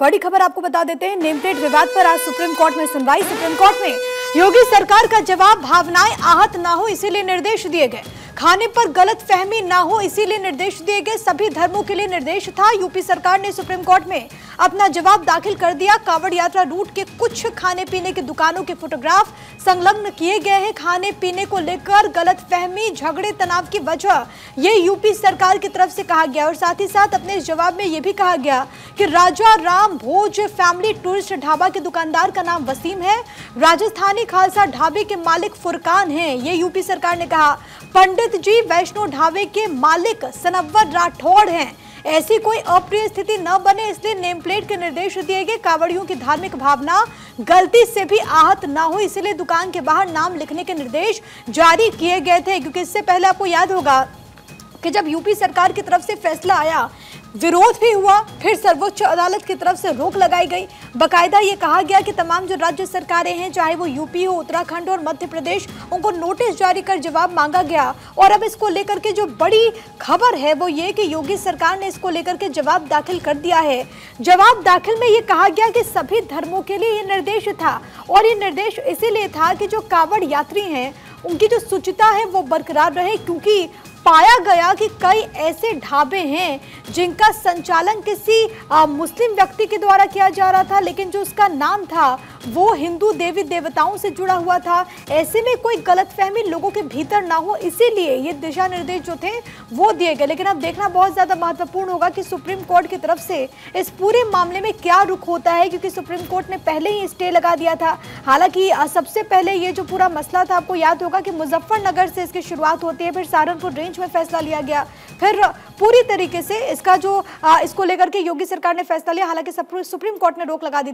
बड़ी खबर आपको बता देते हैं। नेम प्लेट विवाद पर आज सुप्रीम कोर्ट में सुनवाई। सुप्रीम कोर्ट में योगी सरकार का जवाब, भावनाएं आहत ना हो इसीलिए निर्देश दिए गए, खाने पर गलत फहमी ना हो इसीलिए निर्देश दिए गए, सभी धर्मों के लिए निर्देश था। यूपी सरकार ने सुप्रीम कोर्ट में अपना जवाब दाखिल कर दिया। कांवड़ यात्रा रूट के कुछ खाने पीने की दुकानों के फोटोग्राफ संलग्न किए गए हैं। खाने पीने को लेकर गलत फहमी, झगड़े, तनाव की वजह ये यूपी सरकार की तरफ से कहा गया और साथ ही साथ अपने इस जवाब में यह भी कहा गया कि राजा राम भोज फैमिली टूरिस्ट ढाबा के दुकानदार का नाम वसीम है, राजस्थानी खालसा ढाबे के मालिक फुरकान हैं। ये यूपी सरकार ने कहा। पंडित जी वैष्णो ढाबे के मालिक सनव्वर राठौड़ हैं। ऐसी कोई अप्रिय स्थिति न बने इसलिए नेम प्लेट के निर्देश दिए गए। कांवड़ियों की धार्मिक भावना गलती से भी आहत ना हो इसलिए दुकान के बाहर नाम लिखने के निर्देश जारी किए गए थे। क्योंकि इससे पहले आपको याद होगा कि जब यूपी सरकार की तरफ से फैसला आया, विरोध भी हुआ, फिर सर्वोच्च अदालत की तरफ से रोक लगाई गई। बकायदा ये कहा गया कि तमाम जो राज्य सरकारें हैं, चाहे वो यूपी हो, उत्तराखंड और मध्य प्रदेश, उनको नोटिस जारी कर जवाब मांगा गया। और अब इसको लेकर के जो बड़ी खबर है वो ये कि योगी सरकार ने इसको लेकर के जवाब दाखिल कर दिया है। जवाब दाखिल में ये कहा गया कि सभी धर्मों के लिए ये निर्देश था और ये निर्देश इसीलिए था कि जो कांवड़ यात्री हैं उनकी जो शुचिता है वो बरकरार रहे, क्योंकि पाया गया कि कई ऐसे ढाबे हैं जिनका संचालन किसी मुस्लिम व्यक्ति के द्वारा किया जा रहा था, लेकिन जो उसका नाम था वो हिंदू देवी देवताओं से जुड़ा हुआ था। ऐसे में कोई गलतफहमी लोगों के भीतर ना हो इसीलिए ये दिशा निर्देश जो थे वो दिए गए। लेकिन अब देखना बहुत ज्यादा महत्वपूर्ण होगा कि सुप्रीम कोर्ट की तरफ से इस पूरे मामले में क्या रुख होता है, क्योंकि सुप्रीम कोर्ट ने पहले ही स्टे लगा दिया था। हालांकि सबसे पहले ये जो पूरा मसला था, आपको याद होगा कि मुजफ्फरनगर से इसकी शुरुआत होती है, फिर सहारनपुर रेंज में फैसला लिया गया, फिर पूरी तरीके से इसका जो इसको लेकर के योगी सरकार ने फैसला लिया। हालांकि सुप्रीम कोर्ट ने रोक लगा दी।